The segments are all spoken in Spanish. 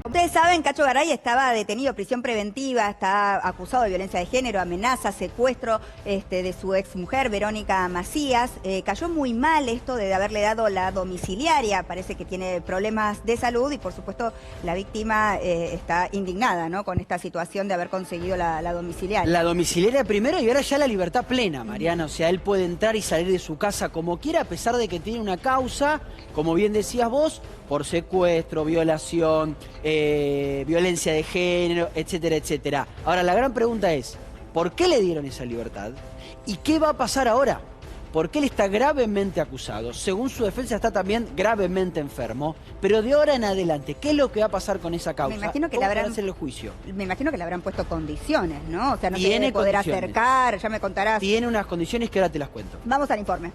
Ustedes saben, Cacho Garay estaba detenido, prisión preventiva, está acusado de violencia de género, amenaza, secuestro de su exmujer, Verónica Macías. Cayó muy mal esto de haberle dado la domiciliaria, parece que tiene problemas de salud y por supuesto la víctima está indignada, ¿no?, con esta situación de haber conseguido la domiciliaria. La domiciliaria primero y ahora ya la libertad plena, Mariana. O sea, él puede entrar y salir de su casa como quiera, a pesar de que tiene una causa, como bien decías vos, por secuestro, violación, violencia de género, etcétera, etcétera. Ahora, la gran pregunta es, ¿por qué le dieron esa libertad? ¿Y qué va a pasar ahora? Porque él está gravemente acusado. Según su defensa está también gravemente enfermo. Pero de ahora en adelante, ¿qué es lo que va a pasar con esa causa? Me imagino que ¿Cómo le habrán van a hacer el juicio? Me imagino que le habrán puesto condiciones, ¿no? O sea, no se Tiene debe poder condiciones. acercar, ya me contarás. Tiene unas condiciones que ahora te las cuento. Vamos al informe.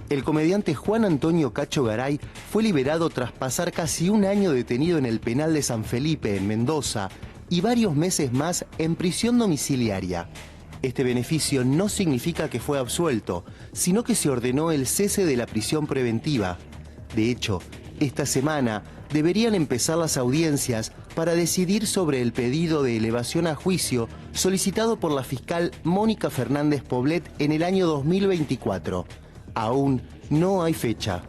El comediante Juan Antonio Cacho Garay fue liberado tras pasar casi un año detenido en el penal de San Felipe, en Mendoza, y varios meses más en prisión domiciliaria. Este beneficio no significa que fue absuelto, sino que se ordenó el cese de la prisión preventiva. De hecho, esta semana deberían empezar las audiencias para decidir sobre el pedido de elevación a juicio solicitado por la fiscal Mónica Fernández Poblet en el año 2024. Aún no hay fecha.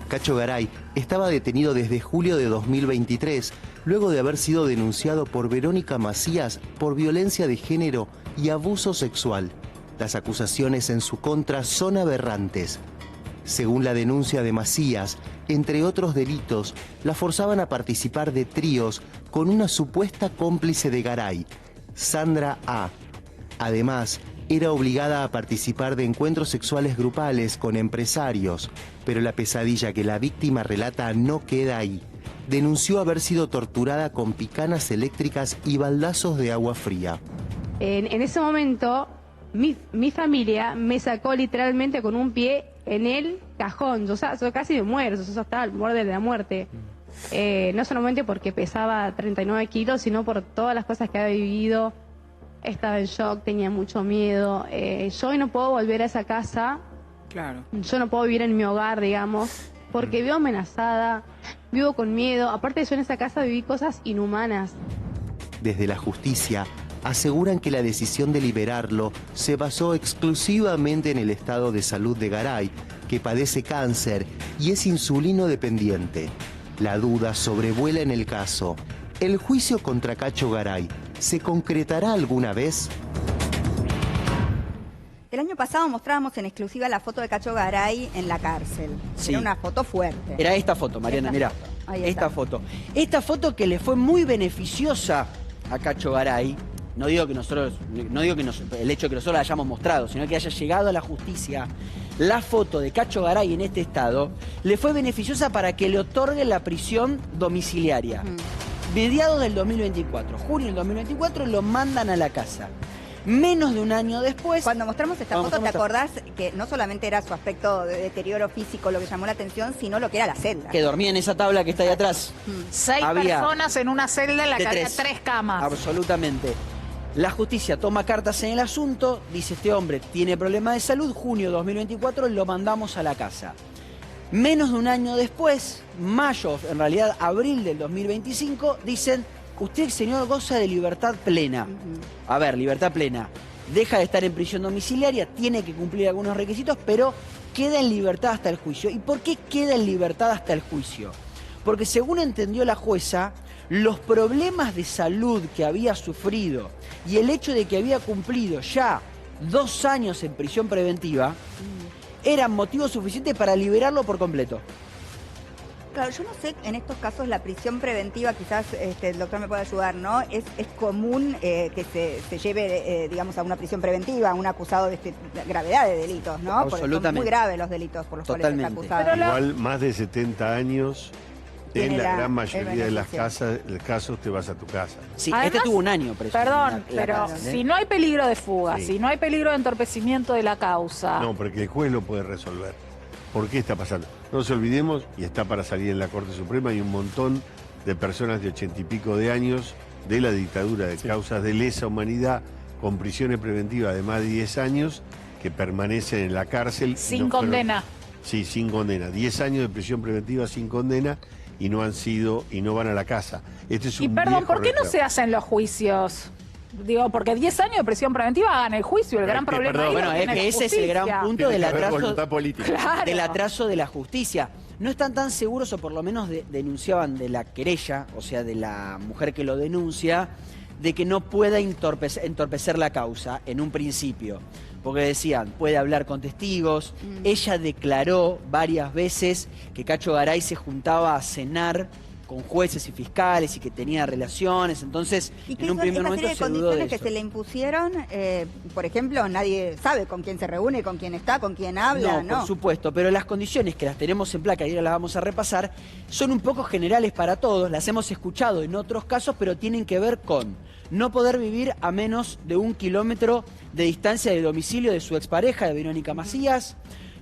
Cacho Garay estaba detenido desde julio de 2023, luego de haber sido denunciado por Verónica Macías por violencia de género y abuso sexual. Las acusaciones en su contra son aberrantes. Según la denuncia de Macías, entre otros delitos, la forzaban a participar de tríos con una supuesta cómplice de Garay, Sandra A. Además, era obligada a participar de encuentros sexuales grupales con empresarios, pero la pesadilla que la víctima relata no queda ahí. Denunció haber sido torturada con picanas eléctricas y baldazos de agua fría. En ese momento, mi familia me sacó literalmente con un pie en el cajón. Yo casi me muero, yo estaba al borde de la muerte. No solamente porque pesaba 39 kilos, sino por todas las cosas que había vivido. Estaba en shock, tenía mucho miedo. Yo hoy no puedo volver a esa casa. Claro. Yo no puedo vivir en mi hogar, digamos, porque vivo amenazada, vivo con miedo. Aparte, yo en esa casa viví cosas inhumanas. Desde la justicia aseguran que la decisión de liberarlo se basó exclusivamente en el estado de salud de Garay, que padece cáncer y es insulino dependiente. La duda sobrevuela en el caso. ¿El juicio contra Cacho Garay se concretará alguna vez? El año pasado mostrábamos en exclusiva la foto de Cacho Garay en la cárcel. Sí. Era una foto fuerte. Era esta foto, Mariana, mirá. Esta foto. Esta foto que le fue muy beneficiosa a Cacho Garay. No digo que el hecho de que nosotros la hayamos mostrado, sino que haya llegado a la justicia. La foto de Cacho Garay en este estado le fue beneficiosa para que le otorguen la prisión domiciliaria. Mediados del 2024, junio del 2024, lo mandan a la casa. Menos de un año después... Cuando mostramos esta foto, ¿te acordás que no solamente era su aspecto de deterioro físico lo que llamó la atención, sino lo que era la celda? Que dormía en esa tabla que está ahí atrás. 6 personas en una celda en la que había 3 camas. Absolutamente. La justicia toma cartas en el asunto, dice este hombre tiene problemas de salud, junio de 2024 lo mandamos a la casa. Menos de un año después, mayo, en realidad abril del 2025, dicen, usted, señor, goza de libertad plena. A ver, libertad plena. Deja de estar en prisión domiciliaria, tiene que cumplir algunos requisitos, pero queda en libertad hasta el juicio. ¿Y por qué queda en libertad hasta el juicio? Porque según entendió la jueza, los problemas de salud que había sufrido y el hecho de que había cumplido ya 2 años en prisión preventiva eran motivo suficiente para liberarlo por completo. Claro, yo no sé, en estos casos la prisión preventiva, quizás el doctor me puede ayudar, ¿no? Es común que se lleve, digamos, a una prisión preventiva, a un acusado de gravedad de delitos, ¿no? Absolutamente. Porque son muy graves los delitos por los cuales está acusado. Igual más de 70 años, en la gran mayoría de los casos te vas a tu casa. Sí, Además, tuvo un año preso. Perdón, pero si no hay peligro de fuga, si no hay peligro de entorpecimiento de la causa... No, porque el juez lo puede resolver. ¿Por qué está pasando? No nos olvidemos, y está para salir en la Corte Suprema, hay un montón de personas de 80 y pico de años de la dictadura de causas de lesa humanidad con prisiones preventivas de más de 10 años que permanecen en la cárcel. Sin condena. Sí, sin condena. 10 años de prisión preventiva sin condena y no van a la casa. Este es un Y perdón, viejo ¿por qué no reclamo. se hacen los juicios? Digo, porque 10 años de prisión preventiva hagan el juicio. El gran problema perdón, ahí Bueno, lo es tiene que la ese es el gran justicia. punto Tiene del que haber atraso, voluntad política. Claro. del atraso de la justicia. No están tan seguros, o por lo menos denunciaban de la querella, o sea, de la mujer que lo denuncia, de que no pueda entorpecer la causa en un principio. Porque decían, puede hablar con testigos. Ella declaró varias veces que Cacho Garay se juntaba a cenar con jueces y fiscales y que tenía relaciones. Entonces, Y que en un primer esta momento serie de se dudó de condiciones que eso. se le impusieron, por ejemplo, nadie sabe con quién se reúne, con quién está, con quién habla, ¿no? Por supuesto, pero las condiciones que las tenemos en placa y ahora las vamos a repasar son un poco generales para todos, las hemos escuchado en otros casos, pero tienen que ver con no poder vivir a menos de 1 kilómetro de distancia del domicilio de su expareja, de Verónica Macías,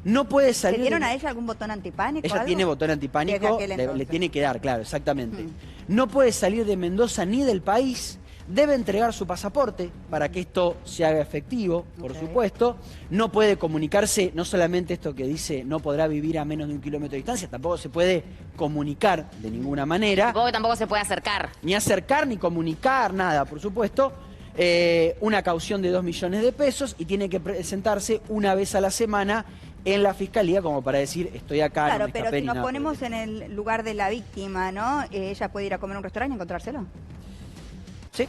no puede ¿Le salir... dieron de- a ella algún botón antipánico? Ella algo? tiene botón Desde antipánico, aquel le entonces. tiene que dar, claro, exactamente. No puede salir de Mendoza ni del país, debe entregar su pasaporte para que esto se haga efectivo, por Ok. supuesto. No puede comunicarse, no solamente esto que dice no podrá vivir a menos de 1 kilómetro de distancia, tampoco se puede comunicar de ninguna manera, Supongo que tampoco se puede acercar. ni acercar ni comunicar, nada, por supuesto. Una caución de 2 millones de pesos y tiene que presentarse una vez a la semana en la fiscalía como para decir estoy acá, Claro, no me pero escapé si ni nos nada por el ponemos estilo. en el lugar de la víctima, ¿no? Ella puede ir a comer a un restaurante y encontrárselo. Sí,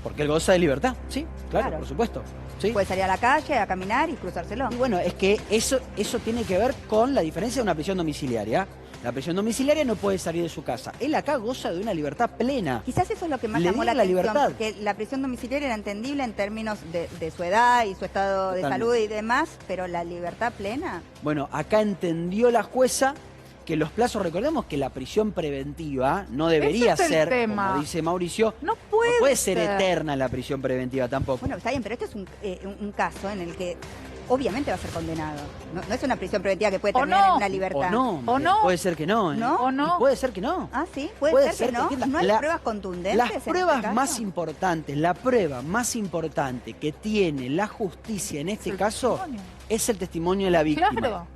porque él goza de libertad, sí, claro, Claro. por supuesto. Sí. Puede salir a la calle a caminar y cruzárselo. Y bueno, es que eso tiene que ver con la diferencia de una prisión domiciliaria. La prisión domiciliaria no puede salir de su casa. Él acá goza de una libertad plena. Quizás eso es lo que más Le llamó la dieron la atención, libertad. porque la prisión domiciliaria era entendible en términos de su edad y su estado de Totalmente. salud y demás, pero la libertad plena... Bueno, acá entendió la jueza que los plazos, recordemos que la prisión preventiva no debería Ese es el ser, tema. como dice Mauricio, No puede ser eterna la prisión preventiva tampoco. Bueno, está bien, pero este es un caso en el que obviamente va a ser condenado. No es una prisión preventiva que puede O terminar no. en una libertad. O no, puede ser que no. ¿eh? ¿No? ¿O no? Y puede ser que no. Ah, sí, puede ser que no. entienda. ¿No hay pruebas contundentes Las en este pruebas caso? más importantes, la prueba más importante que tiene la justicia en este El caso testimonio. es el testimonio de la víctima. Claro.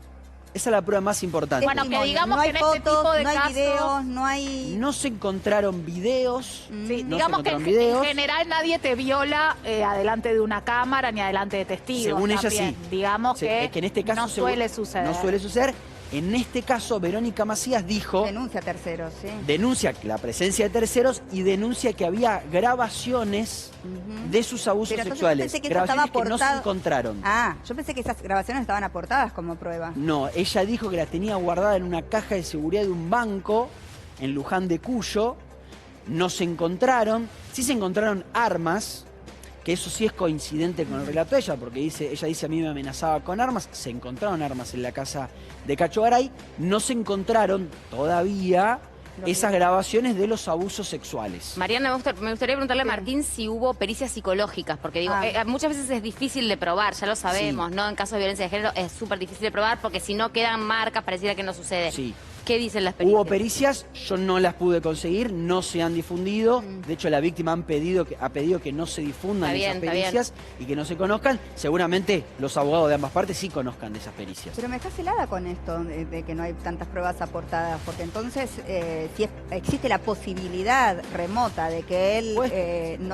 Esa es la prueba más importante. Bueno, que Testimonio. digamos no hay que en este fotos, tipo de no hay casos- videos, no hay... No se encontraron videos. Sí, no se digamos que encontraron en videos. general nadie te viola adelante de una cámara ni adelante de testigos. Según ella también. sí. Digamos Es que en este caso no suele suceder. No suele suceder. En este caso, Verónica Macías dijo, Denuncia a terceros, sí. denuncia la presencia de terceros y denuncia que había grabaciones de sus abusos Pero entonces sexuales. yo pensé que eso estaba Grabaciones que no se aportado- encontraron. Ah, yo pensé que esas grabaciones estaban aportadas como prueba. No, ella dijo que las tenía guardada en una caja de seguridad de un banco en Luján de Cuyo. No se encontraron. Sí se encontraron armas, que eso sí es coincidente con el relato de ella, porque ella dice a mí me amenazaba con armas. Se encontraron armas en la casa de Cacho Garay. No se encontraron todavía esas grabaciones de los abusos sexuales. Mariana, me gustaría preguntarle a Martín si hubo pericias psicológicas, porque digo, muchas veces es difícil de probar, ya lo sabemos, Sí. ¿no? En caso de violencia de género es súper difícil de probar porque si no quedan marcas pareciera que no sucede. Sí. ¿Qué dicen las pericias? Hubo pericias, yo no las pude conseguir, no se han difundido. De hecho, la víctima ha pedido que no se difundan Está bien, esas está bien. pericias y que no se conozcan. Seguramente los abogados de ambas partes sí conozcan de esas pericias. Pero me estás helada con esto de que no hay tantas pruebas aportadas, porque entonces si existe la posibilidad remota de que él no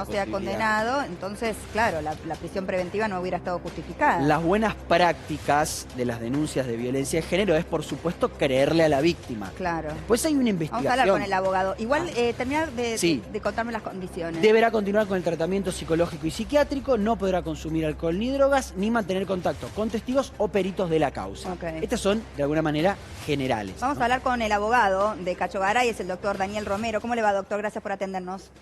sea Posibilidad. condenado, entonces, claro, la prisión preventiva no hubiera estado justificada. Las buenas prácticas de las denuncias de violencia de género es, por supuesto, creerle a la víctima. Claro. Pues hay una Vamos investigación. a hablar con el abogado. Igual, terminar Sí. de contarme las condiciones. Deberá continuar con el tratamiento psicológico y psiquiátrico, no podrá consumir alcohol ni drogas, ni mantener contacto con testigos o peritos de la causa. Ok. Estas son, de alguna manera, generales. Vamos ¿no? a hablar con el abogado de Cacho Garay, es el doctor Daniel Romero. ¿Cómo le va, doctor? Gracias por atendernos.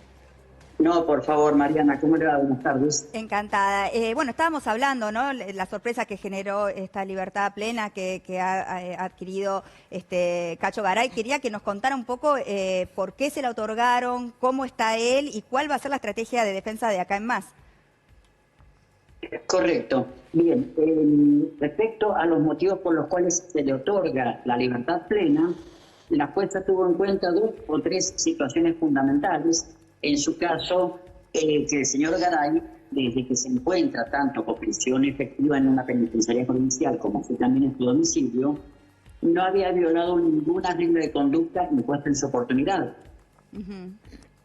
No, por favor, Mariana, ¿cómo le va? Buenas tardes. Encantada. Bueno, estábamos hablando, ¿no? La sorpresa que generó esta libertad plena que ha adquirido Cacho Garay. Quería que nos contara un poco por qué se la otorgaron, cómo está él y cuál va a ser la estrategia de defensa de acá en más. Correcto. Bien, respecto a los motivos por los cuales se le otorga la libertad plena, la jueza tuvo en cuenta 2 o 3 situaciones fundamentales. En su caso, que el señor Garay desde que se encuentra tanto con prisión efectiva en una penitenciaria provincial como fue también en su domicilio, no había violado ninguna regla de conducta impuesta en su oportunidad.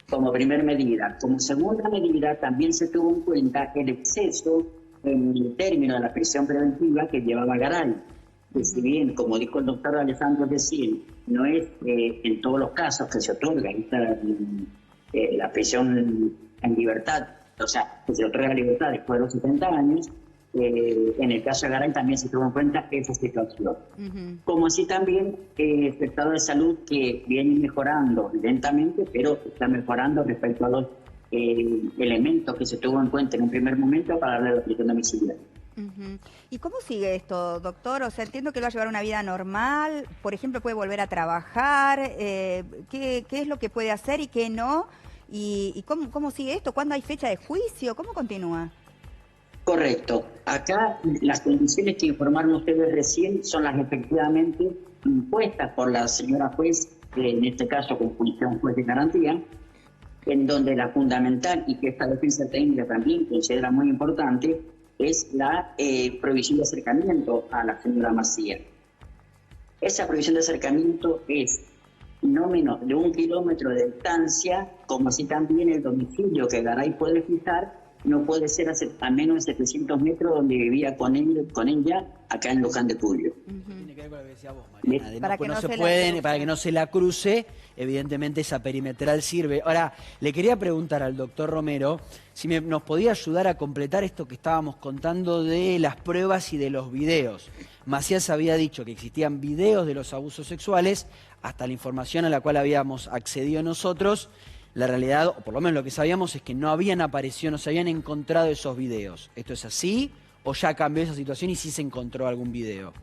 Como primera medida. Como segunda medida, también se tuvo en cuenta el exceso en el término de la prisión preventiva que llevaba Garay. Que si bien, como dijo el doctor Alejandro recién, no es en todos los casos que se otorga la prisión en libertad, o sea, que se otorga libertad después de los 70 años, en el caso de Garay también se tuvo en cuenta esa situación. Como así también su estado de salud, que viene mejorando lentamente, pero está mejorando respecto a los elementos que se tuvo en cuenta en un primer momento para darle la prisión domiciliaria. ¿Y cómo sigue esto, doctor? O sea, entiendo que él va a llevar una vida normal, por ejemplo, puede volver a trabajar, ¿qué es lo que puede hacer y qué no? ¿Y cómo sigue esto? ¿Cuándo hay fecha de juicio? ¿Cómo continúa? Correcto. Acá las condiciones que informaron ustedes recién son las efectivamente impuestas por la señora juez, en este caso con función juez de garantía, en donde la fundamental y que esta defensa técnica también considera muy importante es la prohibición de acercamiento a la señora Macías. Esa prohibición de acercamiento es no menos de 1 kilómetro de distancia, como así también el domicilio que Garay puede fijar no puede ser a menos de 700 metros donde vivía con ella acá en Luján de Cuyo. Tiene que ver con lo que decía vos, Mariana. Además, para que pues no se se pueden, la para que no se la cruce, evidentemente esa perimetral sirve. Ahora, le quería preguntar al doctor Romero si nos podía ayudar a completar esto que estábamos contando de las pruebas y de los videos. Macías había dicho que existían videos de los abusos sexuales, hasta la información a la cual habíamos accedido nosotros. La realidad, o por lo menos lo que sabíamos, es que no habían aparecido, no se habían encontrado esos videos. ¿Esto es así o ya cambió esa situación y sí se encontró algún video?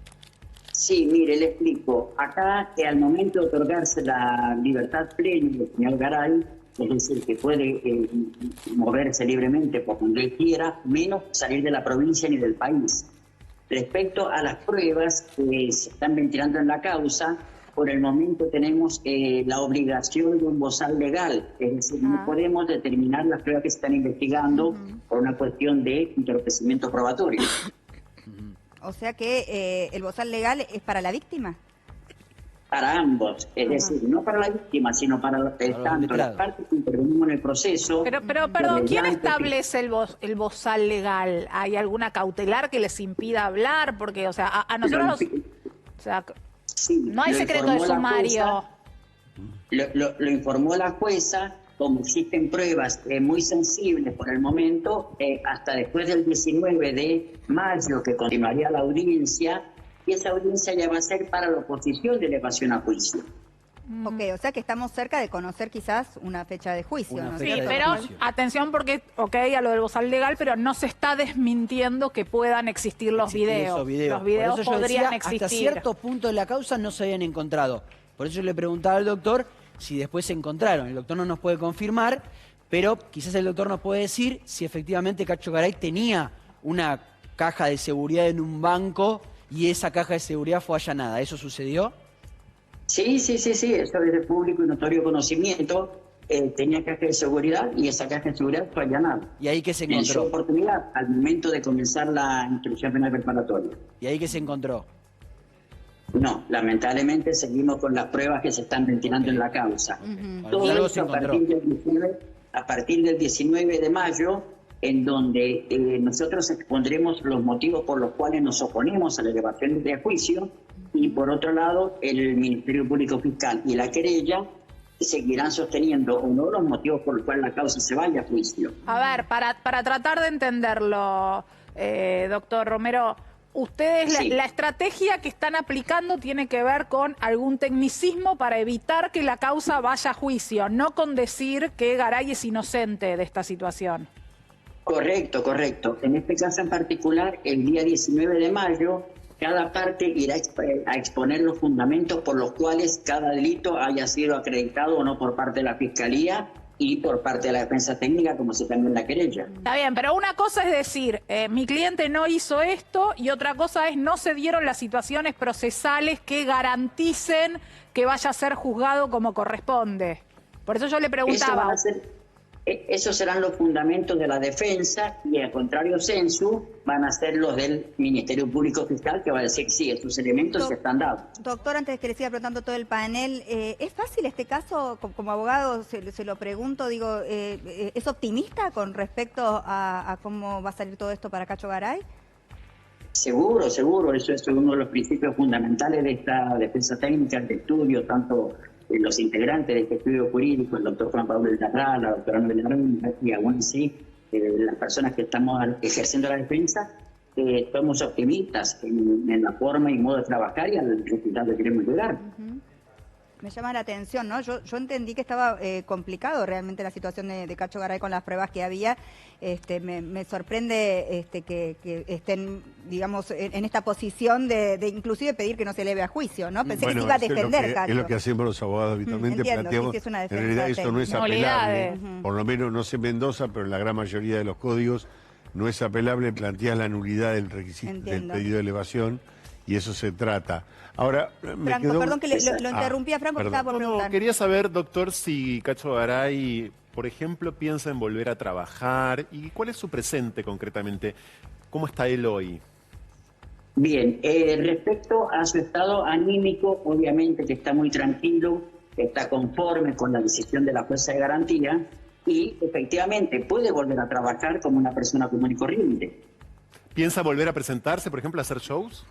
Sí, mire, le explico. Acá, al momento de otorgarse la libertad plena del señor Garay, es decir, que puede moverse libremente por donde él quiera, menos salir de la provincia ni del país. Respecto a las pruebas que se están ventilando en la causa, por el momento tenemos la obligación de un bozal legal, es decir, no podemos determinar las pruebas que se están investigando por una cuestión de entorpecimiento probatorio. O sea que el bozal legal es para la víctima. Para ambos, es decir, no para la víctima, sino para tanto las partes que intervenimos en el proceso. Pero perdón, ¿quién establece el bozal legal? ¿Hay alguna cautelar que les impida hablar? Porque, o sea, a nosotros... O sea, sí, no hay secreto de sumario. Lo informó la jueza, como existen pruebas muy sensibles por el momento, hasta después del 19 de mayo, que continuaría la audiencia, y esa audiencia ya va a ser para la oposición de elevación a juicio. Ok, o sea que estamos cerca de conocer quizás una fecha de juicio. ¿No? Sí, pero atención porque, a lo del bozal legal, pero no se está desmintiendo que puedan existir los videos. Los videos por eso podrían decía, existir. Hasta cierto punto de la causa no se habían encontrado. Por eso yo le preguntaba al doctor si después se encontraron. El doctor no nos puede confirmar, pero quizás el doctor nos puede decir si efectivamente Cacho Garay tenía una caja de seguridad en un banco y esa caja de seguridad fue allanada. ¿Eso sucedió? Sí, eso es de público y notorio conocimiento. Tenía caja de seguridad y esa caja de seguridad fue allanada. ¿Y ahí qué se encontró? En su oportunidad, al momento de comenzar la instrucción penal preparatoria. ¿Y ahí qué se encontró? No, lamentablemente seguimos con las pruebas que se están ventilando en la causa. Todo eso a partir del 19 de mayo, en donde nosotros expondremos los motivos por los cuales nos oponemos a la elevación de juicio, y por otro lado, el Ministerio Público Fiscal y la querella seguirán sosteniendo uno de los motivos por los cuales la causa se vaya a juicio. A ver, para tratar de entenderlo, doctor Romero, ustedes, sí, la estrategia que están aplicando tiene que ver con algún tecnicismo para evitar que la causa vaya a juicio, no con decir que Garay es inocente de esta situación. Correcto. En este caso en particular, el día 19 de mayo, cada parte irá a exponer los fundamentos por los cuales cada delito haya sido acreditado o no por parte de la Fiscalía y por parte de la defensa técnica, como se también la querella. Está bien, pero una cosa es decir, mi cliente no hizo esto, y otra cosa es no se dieron las situaciones procesales que garanticen que vaya a ser juzgado como corresponde. Por eso yo le preguntaba. Esos serán los fundamentos de la defensa y al contrario censo van a ser los del Ministerio Público Fiscal, que va a decir sí, estos elementos están dados. Doctor, antes de que le siga preguntando todo el panel, ¿es fácil este caso? Como abogado se lo pregunto, digo, ¿es optimista con respecto a cómo va a salir todo esto para Cacho Garay? Seguro, seguro, eso es uno de los principios fundamentales de esta defensa técnica, de estudio, tanto los integrantes de este estudio jurídico, el doctor Juan Pablo Villarreal, la doctora Noelia Aranda, y aún así, las personas que estamos ejerciendo la defensa, somos optimistas en la forma y modo de trabajar y al resultado que queremos llegar. Me llama la atención, ¿no? Yo entendí que estaba complicado realmente la situación de Cacho Garay con las pruebas que había. Me sorprende que estén, digamos, en esta posición de inclusive pedir que no se eleve a juicio, ¿no? Pensé que se iba a defender, Cacho. Es lo que hacemos los abogados habitualmente. Planteamos, sí, es una defensa en realidad esto no es apelable. apelable. Por lo menos no sé en Mendoza, pero en la gran mayoría de los códigos no es apelable. Planteas la nulidad del requisito del pedido de elevación y eso se trata. Ahora, Franco, perdón que lo interrumpía, Franco, que estaba por preguntar. Quería saber, doctor, si Cacho Garay, por ejemplo, piensa en volver a trabajar y cuál es su presente concretamente. ¿Cómo está él hoy? Bien, respecto a su estado anímico, obviamente que está muy tranquilo, está conforme con la decisión de la jueza de garantía y efectivamente puede volver a trabajar como una persona común y corriente. ¿Piensa volver a presentarse, por ejemplo, a hacer shows?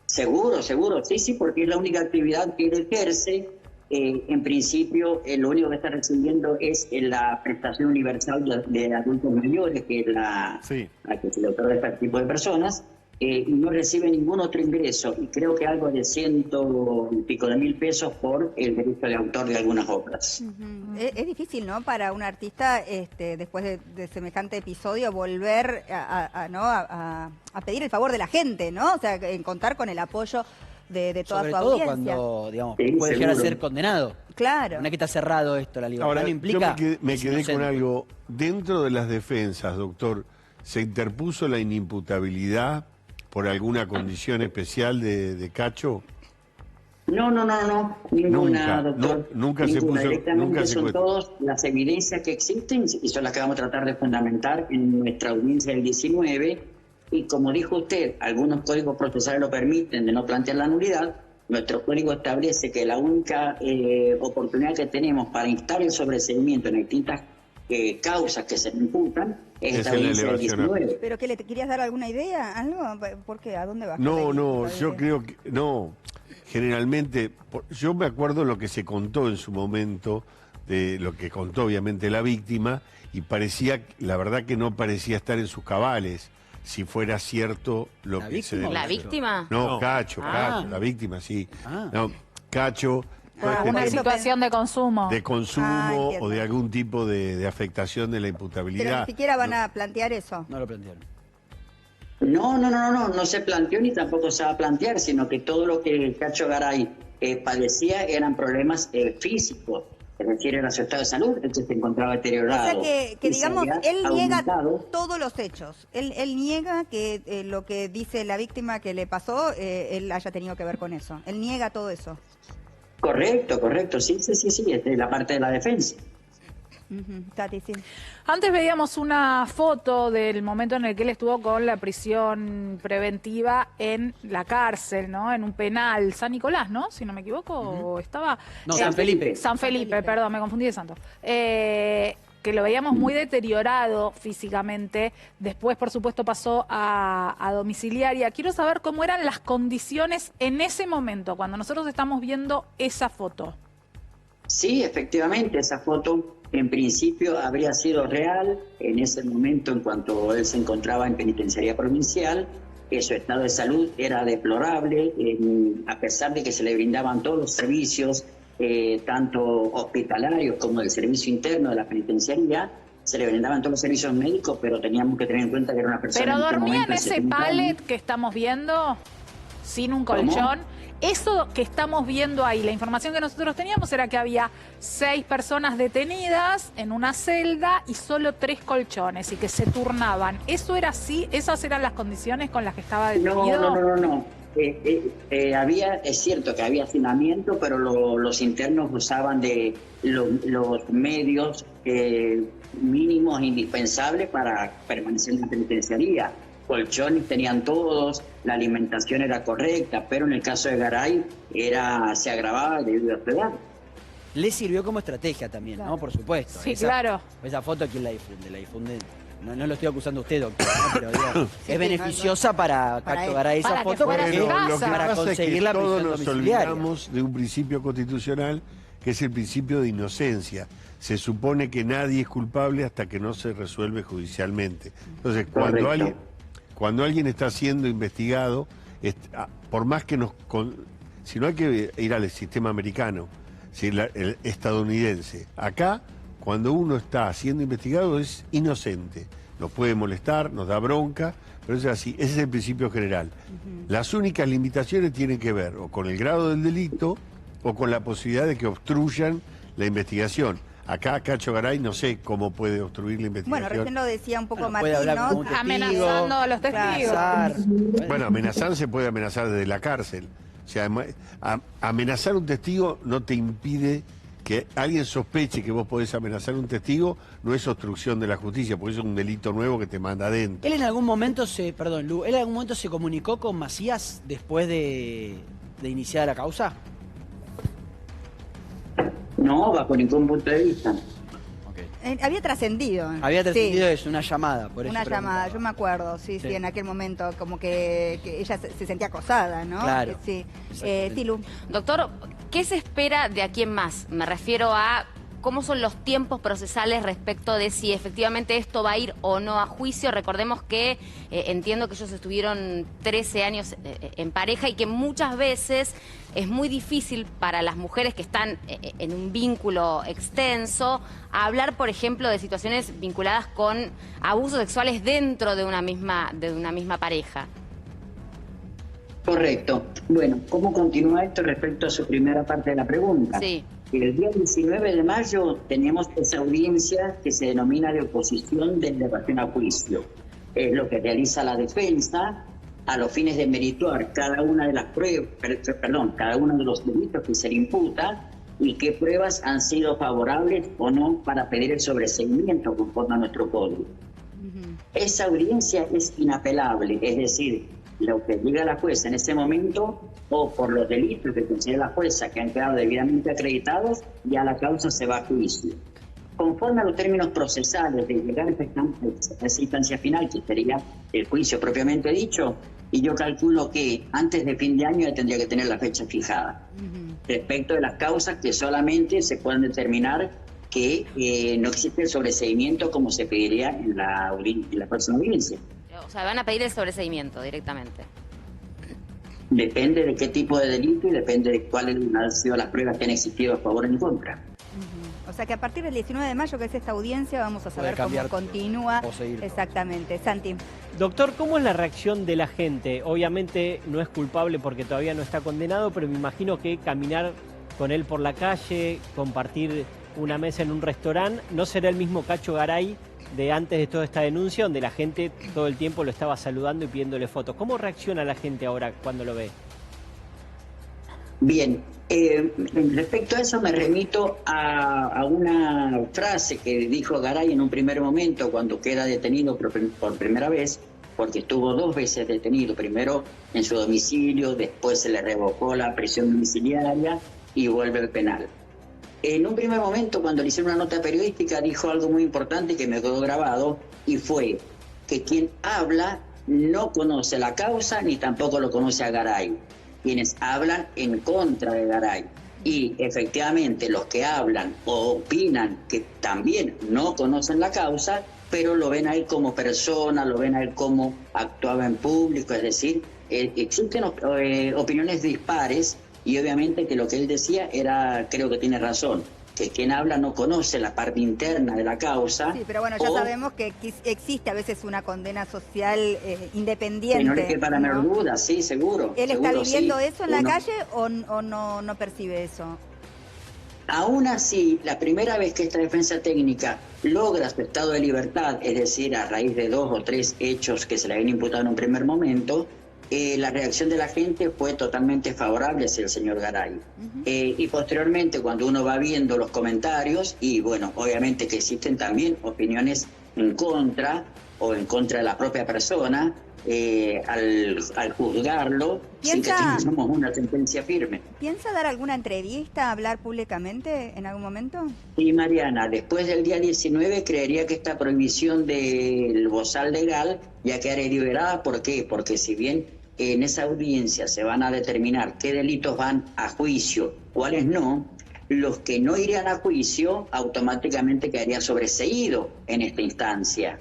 Seguro, seguro, sí, porque es la única actividad que él ejerce. En principio, lo único que está recibiendo es la prestación universal de adultos mayores, que es la que se le otorga a este tipo de personas, y no recibe ningún otro ingreso, y creo que algo de 100 y pico de mil pesos por el derecho de autor de algunas obras. Es difícil, ¿no?, para un artista, después de semejante episodio, volver a pedir el favor de la gente, ¿no? O sea, contar con el apoyo de toda su audiencia. Sobre todo cuando, digamos, Sí, puede llegar a seguro. ser condenado. Claro. No es que está cerrado esto, la libertad Ahora, no implica... yo me quedé inocente. con algo. Dentro de las defensas, doctor, ¿se interpuso la inimputabilidad por alguna condición especial de Cacho? No, ninguna, Nunca, doctor. nunca se puso, Directamente nunca se son puso. todas las evidencias que existen y son las que vamos a tratar de fundamentar en nuestra audiencia del 19. Y como dijo usted, algunos códigos procesales lo permiten de no plantear la nulidad. Nuestro código establece que la única oportunidad que tenemos para instar el sobreseimiento en distintas causas que se imputan es esta audiencia del 19. ¿Pero qué, le querías dar alguna idea? ¿Algo? ¿Por qué? ¿A dónde vas? No, yo creo que... No, generalmente, yo me acuerdo lo que se contó en su momento, de lo que contó obviamente la víctima, y parecía, la verdad que no parecía estar en sus cabales, si fuera cierto lo ¿La que víctima? se... ¿La víctima? No, Cacho, Ah. la víctima, sí. Ah. No, Cacho... Una situación de consumo. de consumo entiendo. o de algún tipo de afectación de la Pero imputabilidad. ni siquiera van a plantear eso. No lo plantearon. No se planteó ni tampoco se va a plantear, sino que todo lo que el Cacho Garay padecía eran problemas físicos, es decir, era su estado de salud, el que se encontraba O deteriorado. sea que Y se digamos, había él niega aumentado. todos los hechos. Él niega que lo que dice la víctima que le pasó, él haya tenido que ver con eso. Él niega todo eso. Correcto, sí, es de la parte de la defensa. Tati, sí. Antes veíamos una foto del momento en el que él estuvo con la prisión preventiva en la cárcel, ¿no? En un penal, San Nicolás, ¿no? Si no me equivoco, o estaba... No, San Felipe. San Felipe, perdón, me confundí de santo. Que lo veíamos muy deteriorado físicamente. Después, por supuesto, pasó a domiciliaria. Quiero saber cómo eran las condiciones en ese momento, cuando nosotros estamos viendo esa foto. Sí, efectivamente, esa foto en principio habría sido real en ese momento en cuanto él se encontraba en penitenciaría provincial, que su estado de salud era deplorable, a pesar de que se le brindaban todos los servicios, tanto hospitalarios como del servicio interno de la penitenciaría, se le brindaban todos los servicios médicos, pero teníamos que tener en cuenta que era una persona... Pero en este dormía en momento de ese 70 años. pallet que estamos viendo, sin un ¿Cómo? colchón. Eso que estamos viendo ahí, la información que nosotros teníamos era que había 6 personas detenidas en una celda y solo 3 colchones y que se turnaban. ¿Eso era así? ¿Esas eran las condiciones con las que estaba detenido? Es cierto que había hacinamiento, pero los internos usaban de los medios mínimos indispensables para permanecer en la penitenciaría. Colchones tenían todos, la alimentación era correcta, pero en el caso de Garay se agravaba debido a su edad. Le sirvió como estrategia también, Claro. ¿no? Por supuesto. Sí, claro. Esa foto, ¿quién la difunde? La difunde. No lo estoy acusando a usted, doctor, ¿no? Pero digo, es beneficiosa para Cacho Garay esa Para que foto fuera a su porque casa. Lo que para pasa es conseguir que la todos prisión nos domiciliaria. olvidamos de un principio constitucional que es el principio de inocencia. Se supone que nadie es culpable hasta que no se resuelve judicialmente. Entonces, cuando alguien está siendo investigado, por más que si no hay que ir al sistema americano, el estadounidense, acá, cuando uno está siendo investigado es inocente. Nos puede molestar, nos da bronca, pero es así. Ese es el principio general. Las únicas limitaciones tienen que ver o con el grado del delito o con la posibilidad de que obstruyan la investigación. Acá Cacho Garay no sé cómo puede obstruir la investigación. Bueno, recién lo decía un poco Puede Martín, hablar con ¿no? un testigo, Amenazando a los testigos. amenazar. Bueno, amenazar se puede amenazar desde la cárcel. O sea, amenazar a un testigo no te impide que alguien sospeche que vos podés amenazar a un testigo, no es obstrucción de la justicia, porque eso es un delito nuevo que te manda adentro. Él en algún momento perdón, Lu, ¿él en algún momento se comunicó con Macías después de iniciar la causa? No, bajo ningún punto de vista. Había trascendido. Había trascendido Sí, eso, una llamada. Por eso una llamada, preguntaba. yo me acuerdo, sí, Sí. en aquel momento, como que ella se sentía acosada, ¿no? Claro. Sí. Exactamente. Tilu. Doctor, ¿qué se espera de aquí en más? Me refiero a cómo son los tiempos procesales respecto de si efectivamente esto va a ir o no a juicio. Recordemos que entiendo que ellos estuvieron 13 años en pareja y que muchas veces es muy difícil para las mujeres que están en un vínculo extenso hablar, por ejemplo, de situaciones vinculadas con abusos sexuales dentro de una misma pareja. Correcto. Bueno, ¿cómo continúa esto respecto a su primera parte de la pregunta? Sí. El día 19 de mayo tenemos esa audiencia que se denomina de oposición de elevación a juicio. Es lo que realiza la defensa a los fines de merituar cada una de las pruebas, cada uno de los delitos que se le imputa y qué pruebas han sido favorables o no para pedir el sobreseimiento conforme a nuestro código. Esa audiencia es inapelable, es decir, lo que diga la jueza en ese momento o por los delitos que considera la jueza que han quedado debidamente acreditados, ya la causa se va a juicio. Conforme a los términos procesales de llegar a esa instancia final, que sería el juicio propiamente dicho, y yo calculo que antes de fin de año ya tendría que tener la fecha fijada. Respecto de las causas que solamente se pueden determinar que no existe el sobreseimiento como se pediría en la próxima audiencia. O sea, van a pedir el sobreseimiento directamente. Depende de qué tipo de delito y depende de cuáles han sido las pruebas que han existido a favor o en contra. O sea que a partir del 19 de mayo, que es esta audiencia, vamos a saber cómo continúa. o seguir. Exactamente. Santi. Doctor, ¿cómo es la reacción de la gente? Obviamente no es culpable porque todavía no está condenado, pero me imagino que caminar con él por la calle, compartir una mesa en un restaurante, no será el mismo Cacho Garay de antes de toda esta denuncia, donde la gente todo el tiempo lo estaba saludando y pidiéndole fotos. ¿Cómo reacciona la gente ahora cuando lo ve? Bien, respecto a eso me remito a una frase que dijo Garay en un primer momento cuando queda detenido por primera vez, porque estuvo 2 veces detenido, primero en su domicilio, después se le revocó la prisión domiciliaria y vuelve al penal. En un primer momento, cuando le hicieron una nota periodística, dijo algo muy importante que me quedó grabado, y fue que quien habla no conoce la causa ni tampoco lo conoce a Garay. Quienes hablan en contra de Garay. Y efectivamente los que hablan o opinan que también no conocen la causa, pero lo ven a él como persona, lo ven a él como actuaba en público, es decir, existen opiniones dispares. Y obviamente que lo que él decía creo que tiene razón, que quien habla no conoce la parte interna de la causa. Sí, pero bueno, ya sabemos que existe a veces una condena social independiente. Que no le quepa la menor duda, sí, seguro. ¿Él seguro, está viviendo sí. eso en la calle o no percibe eso? Aún así, la primera vez que esta defensa técnica logra su estado de libertad, es decir, a raíz de 2 o 3 hechos que se le habían imputado en un primer momento, la reacción de la gente fue totalmente favorable hacia el señor Garay. Y posteriormente, cuando uno va viendo los comentarios, y bueno, obviamente que existen también opiniones en contra o en contra de la propia persona, al juzgarlo, sin que tengamos una sentencia firme. ¿Piensa dar alguna entrevista, hablar públicamente en algún momento? Sí, Mariana, después del día 19 creería que esta prohibición del bozal legal ya quedaría liberada. ¿Por qué? Porque si bien en esa audiencia se van a determinar qué delitos van a juicio, cuáles no, los que no irían a juicio automáticamente quedaría sobreseído en esta instancia.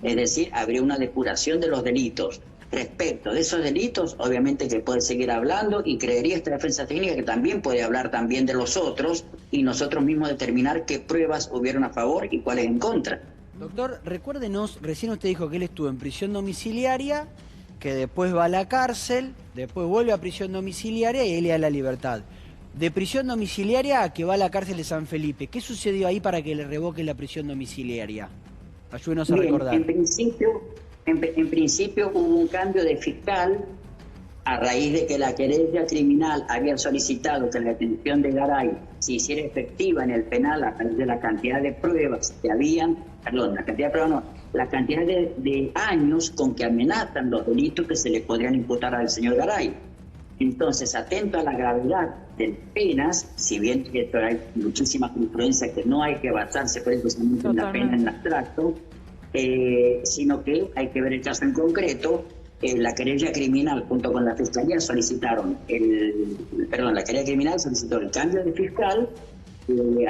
Es decir, habría una depuración de los delitos. Respecto de esos delitos, obviamente que puede seguir hablando, y creería esta defensa técnica que también puede hablar también de los otros, y nosotros mismos determinar qué pruebas hubieron a favor y cuáles en contra. Doctor, recuérdenos, recién usted dijo que él estuvo en prisión domiciliaria, que después va a la cárcel, después vuelve a prisión domiciliaria y él le da la libertad. De prisión domiciliaria a que va a la cárcel de San Felipe, ¿qué sucedió ahí para que le revoque la prisión domiciliaria? Ayúdenos a recordar. En principio hubo un cambio de fiscal a raíz de que la querella criminal había solicitado que la detención de Garay se hiciera efectiva en el penal a través de la cantidad de pruebas que habían, la cantidad de años con que amenazan los delitos que se le podrían imputar al señor Garay. Entonces, atento a la gravedad de las penas, si bien hay muchísima jurisprudencia que no hay que basarse precisamente en la pena en abstracto, sino que hay que ver el caso en concreto. La querella criminal junto con la Fiscalía solicitaron la querella criminal solicitó el cambio de fiscal,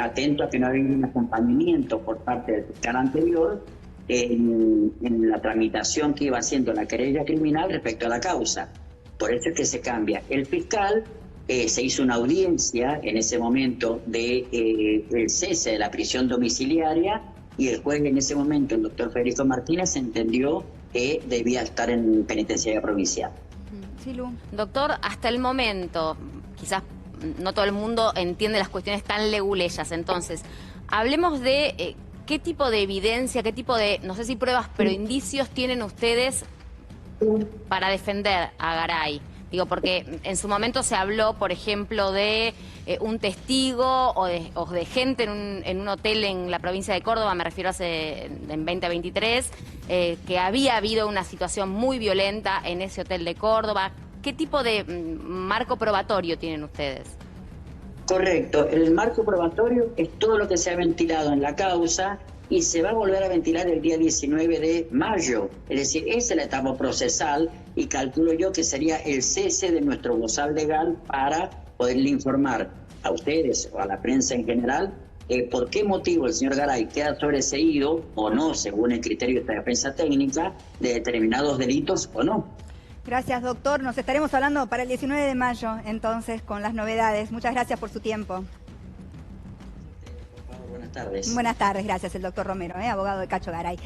atento a que no había un acompañamiento por parte del fiscal anterior en la tramitación que iba haciendo la querella criminal respecto a la causa. Por eso es que se cambia. El fiscal se hizo una audiencia en ese momento de el cese de la prisión domiciliaria, y el juez en ese momento, el doctor Federico Martínez, entendió que debía estar en penitenciaria provincial. Sí, Lu. Doctor, hasta el momento, quizás no todo el mundo entiende las cuestiones tan leguleyas, entonces, hablemos de qué tipo de evidencia, qué tipo de, no sé si pruebas, pero indicios tienen ustedes para defender a Garay. Digo, porque en su momento se habló, por ejemplo, de un testigo o de gente en un hotel en la provincia de Córdoba, me refiero en 2023, que había habido una situación muy violenta en ese hotel de Córdoba. ¿Qué tipo de marco probatorio tienen ustedes? Correcto. El marco probatorio es todo lo que se ha ventilado en la causa y se va a volver a ventilar el día 19 de mayo. Es decir, esa es la etapa procesal y calculo yo que sería el cese de nuestro bozal legal para poderle informar a ustedes o a la prensa en general por qué motivo el señor Garay queda sobreseído o no, según el criterio de esta defensa técnica, de determinados delitos o no. Gracias, doctor. Nos estaremos hablando para el 19 de mayo, entonces, con las novedades. Muchas gracias por su tiempo. Buenas tardes. Buenas tardes, gracias, el doctor Romero, abogado de Cacho Garay.